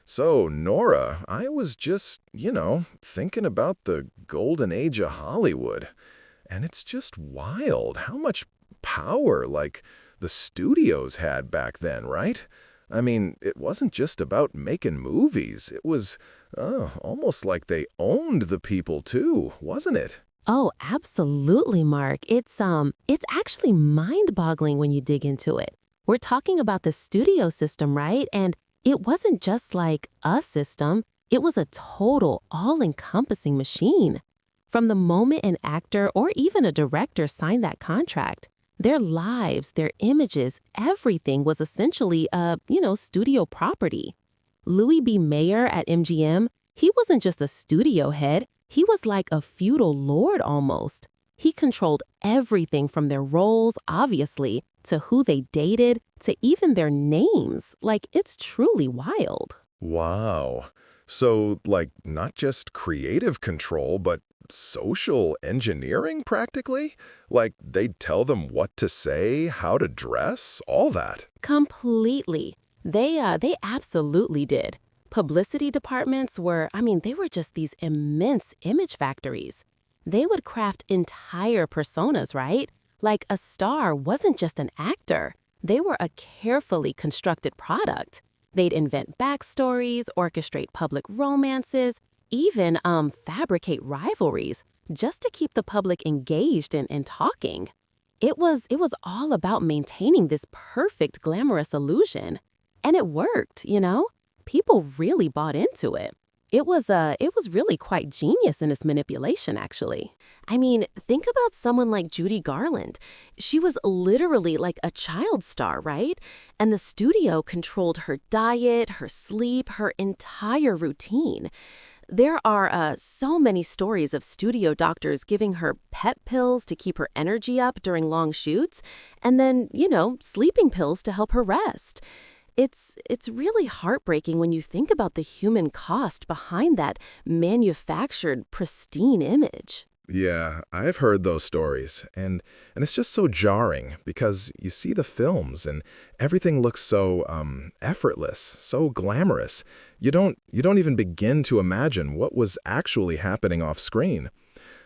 So, Nora, I was just, thinking about the golden age of Hollywood, and it's just wild how much power, like, the studios had back then, right? I mean, it wasn't just about making movies. It was almost like they owned the people too, wasn't it? Oh, absolutely, Mark. It's actually mind-boggling when you dig into it. We're talking about the studio system, right? And it wasn't just like a system. It was a total, all-encompassing machine. From the moment an actor or even a director signed that contract, their lives, their images, everything was essentially studio property. Louis B. Mayer at MGM, he wasn't just a studio head, he was like a feudal lord almost. He controlled everything from their roles, obviously, to who they dated, to even their names. Like, it's truly wild. Wow. So, like, not just creative control, but social engineering practically? Like, they'd tell them what to say, how to dress, all that. Completely. They absolutely did. Publicity departments they were just these immense image factories. They would craft entire personas, right? Like a star wasn't just an actor. They were a carefully constructed product. They'd invent backstories, orchestrate public romances, even fabricate rivalries just to keep the public engaged and talking. It was all about maintaining this perfect glamorous illusion. And it worked. People really bought into it. It was really quite genius in its manipulation, actually. I mean, think about someone like Judy Garland. She was literally like a child star, right? And the studio controlled her diet, her sleep, her entire routine. There are so many stories of studio doctors giving her pep pills to keep her energy up during long shoots, and then, sleeping pills to help her rest. It's really heartbreaking when you think about the human cost behind that manufactured, pristine image. Yeah, I've heard those stories, and it's just so jarring because you see the films and everything looks so effortless, so glamorous. You don't even begin to imagine what was actually happening off screen.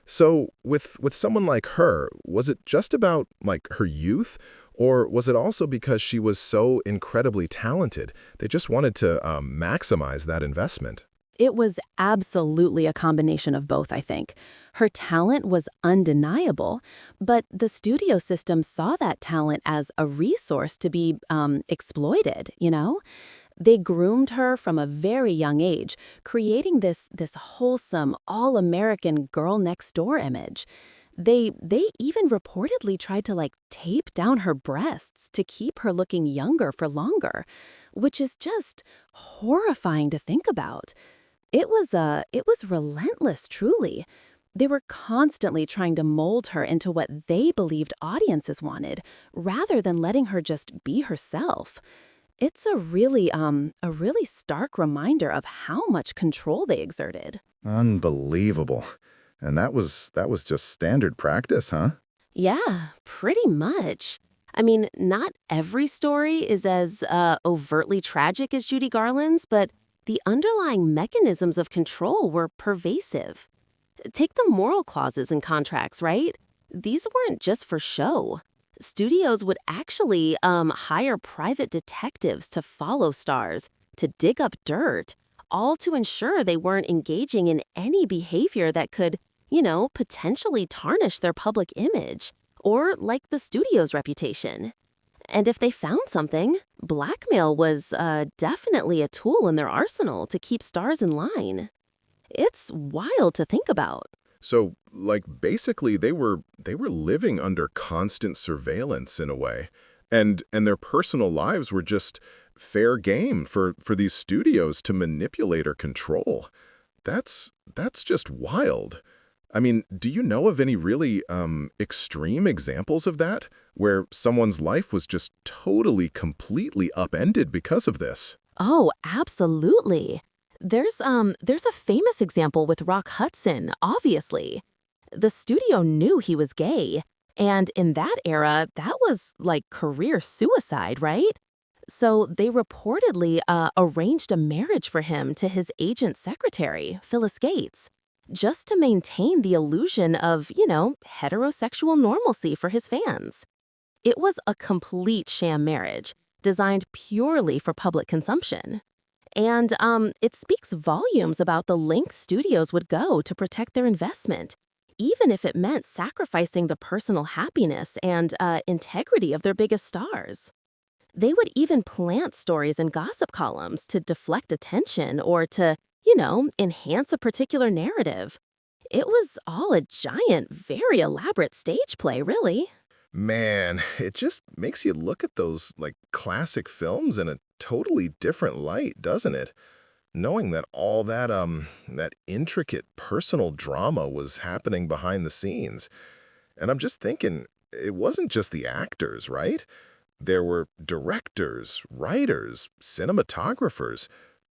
So, with someone like her, was it just about like her youth, or was it also because she was so incredibly talented? They just wanted to maximize that investment. It was absolutely a combination of both, I think. Her talent was undeniable, but the studio system saw that talent as a resource to be exploited. They groomed her from a very young age, creating this wholesome, all-American girl next door image. They even reportedly tried to like tape down her breasts to keep her looking younger for longer, which is just horrifying to think about. It was relentless, truly. They were constantly trying to mold her into what they believed audiences wanted, rather than letting her just be herself. It's a really stark reminder of how much control they exerted. Unbelievable. And that was just standard practice, huh? Yeah, pretty much. I mean, not every story is as overtly tragic as Judy Garland's, but the underlying mechanisms of control were pervasive. Take the moral clauses in contracts, right? These weren't just for show. Studios would actually hire private detectives to follow stars, to dig up dirt, all to ensure they weren't engaging in any behavior that could, potentially tarnish their public image or like the studio's reputation. And if they found something, blackmail was definitely a tool in their arsenal to keep stars in line. It's wild to think about. So, like basically they were living under constant surveillance in a way. And their personal lives were just fair game for these studios to manipulate or control. That's just wild. I mean, do you know of any really extreme examples of that, where someone's life was just totally, completely upended because of this? Oh, absolutely. There's a famous example with Rock Hudson, obviously. The studio knew he was gay, and in that era, that was like career suicide, right? So they reportedly arranged a marriage for him to his agent secretary, Phyllis Gates, just to maintain the illusion of, heterosexual normalcy for his fans. It was a complete sham marriage, designed purely for public consumption. And it speaks volumes about the length studios would go to protect their investment, even if it meant sacrificing the personal happiness and integrity of their biggest stars. They would even plant stories in gossip columns to deflect attention or to, enhance a particular narrative. It was all a giant, very elaborate stage play, really. Man, it just makes you look at those, like, classic films in a totally different light, doesn't it? Knowing that all that intricate personal drama was happening behind the scenes. And I'm just thinking, it wasn't just the actors, right? There were directors, writers, cinematographers.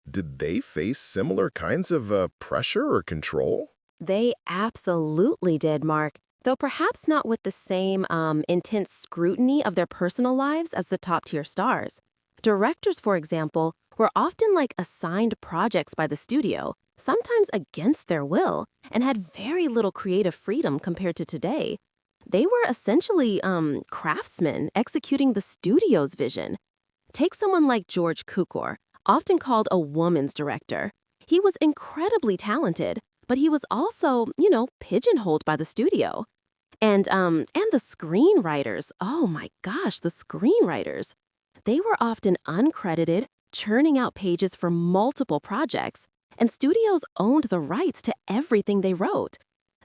Did they face similar kinds of pressure or control? They absolutely did, Mark, though perhaps not with the same intense scrutiny of their personal lives as the top-tier stars. Directors, for example, were often assigned projects by the studio, sometimes against their will, and had very little creative freedom compared to today. They were essentially craftsmen executing the studio's vision. Take someone like George Cukor, often called a woman's director. He was incredibly talented, but he was also, pigeonholed by the studio. And the screenwriters, oh my gosh, the screenwriters. They were often uncredited, churning out pages for multiple projects, and studios owned the rights to everything they wrote.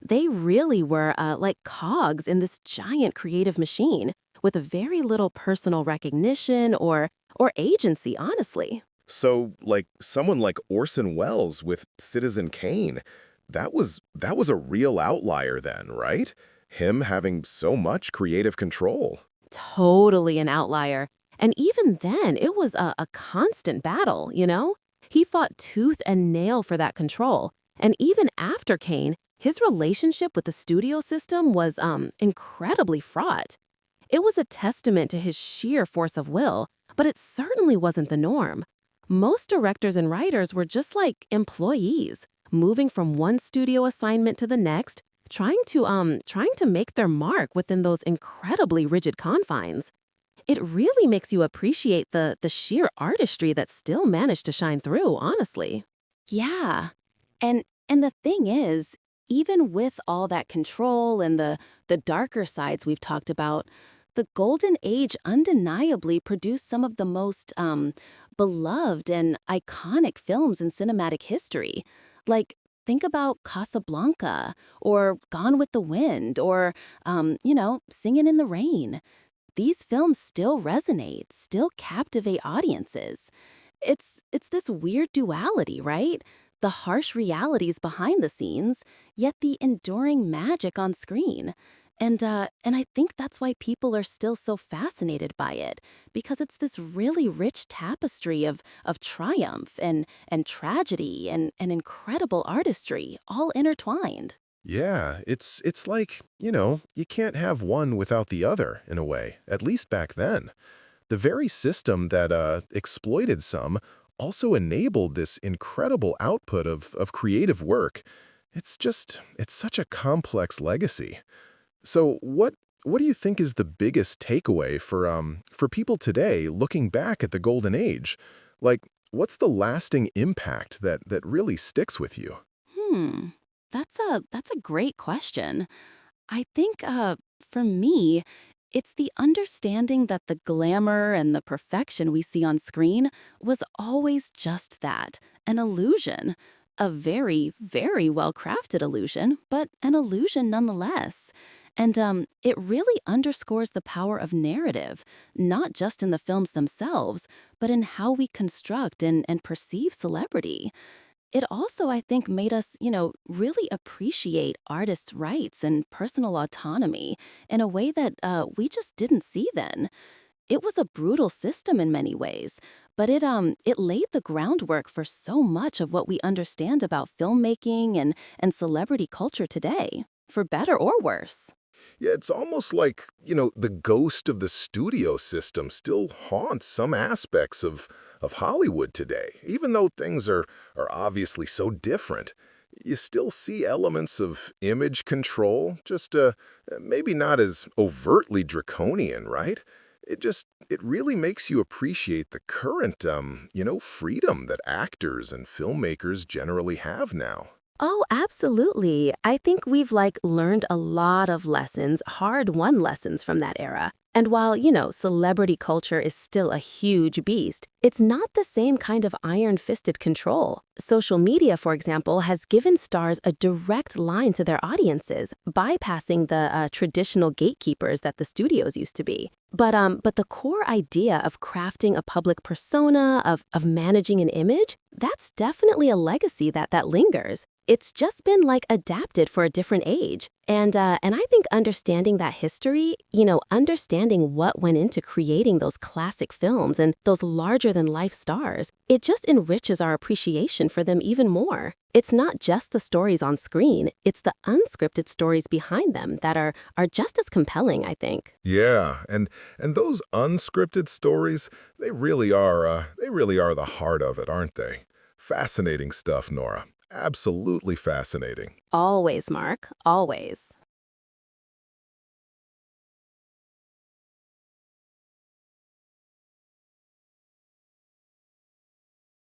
They really were like cogs in this giant creative machine with very little personal recognition or agency, honestly. So, like someone like Orson Welles with Citizen Kane, that was a real outlier then, right? Him having so much creative control. Totally an outlier. And even then, it was a constant battle. He fought tooth and nail for that control. And even after Kane, his relationship with the studio system was incredibly fraught. It was a testament to his sheer force of will, but it certainly wasn't the norm. Most directors and writers were just like employees, moving from one studio assignment to the next, trying to make their mark within those incredibly rigid confines. It really makes you appreciate the sheer artistry that still managed to shine through, honestly. Yeah. And the thing is, even with all that control and the darker sides we've talked about, the Golden Age undeniably produced some of the most beloved and iconic films in cinematic history. Like, think about Casablanca, or Gone with the Wind, or, Singin' in the Rain. These films still resonate, still captivate audiences. It's this weird duality, right? The harsh realities behind the scenes, yet the enduring magic on screen. And I think that's why people are still so fascinated by it, because it's this really rich tapestry of triumph and tragedy and incredible artistry, all intertwined. Yeah, it's like, you can't have one without the other, in a way, at least back then. The very system that exploited some also enabled this incredible output of creative work. It's such a complex legacy. So what do you think is the biggest takeaway for people today looking back at the Golden Age? Like, what's the lasting impact that really sticks with you? Hmm, that's a great question. I think for me, it's the understanding that the glamour and the perfection we see on screen was always just that, an illusion. A very, very well crafted illusion, but an illusion nonetheless. And it really underscores the power of narrative, not just in the films themselves, but in how we construct and perceive celebrity. It also, I think, made us, really appreciate artists' rights and personal autonomy in a way that we just didn't see then. It was a brutal system in many ways, but it laid the groundwork for so much of what we understand about filmmaking and celebrity culture today, for better or worse. Yeah, it's almost like, the ghost of the studio system still haunts some aspects of Hollywood today. Even though things are obviously so different, you still see elements of image control, just maybe not as overtly draconian, right? It really makes you appreciate the current, freedom that actors and filmmakers generally have now. Oh, absolutely. I think we've learned a lot of lessons, hard-won lessons from that era. And while, celebrity culture is still a huge beast, it's not the same kind of iron-fisted control. Social media, for example, has given stars a direct line to their audiences, bypassing the traditional gatekeepers that the studios used to be. But the core idea of crafting a public persona, of managing an image, that's definitely a legacy that lingers. It's just been adapted for a different age. And I think understanding that history, understanding what went into creating those classic films and those larger-than-life stars, it just enriches our appreciation for them even more. It's not just the stories on screen, it's the unscripted stories behind them that are just as compelling, I think. Yeah, and those unscripted stories, they really are the heart of it, aren't they? Fascinating stuff, Nora. Absolutely fascinating. Always, Mark, always.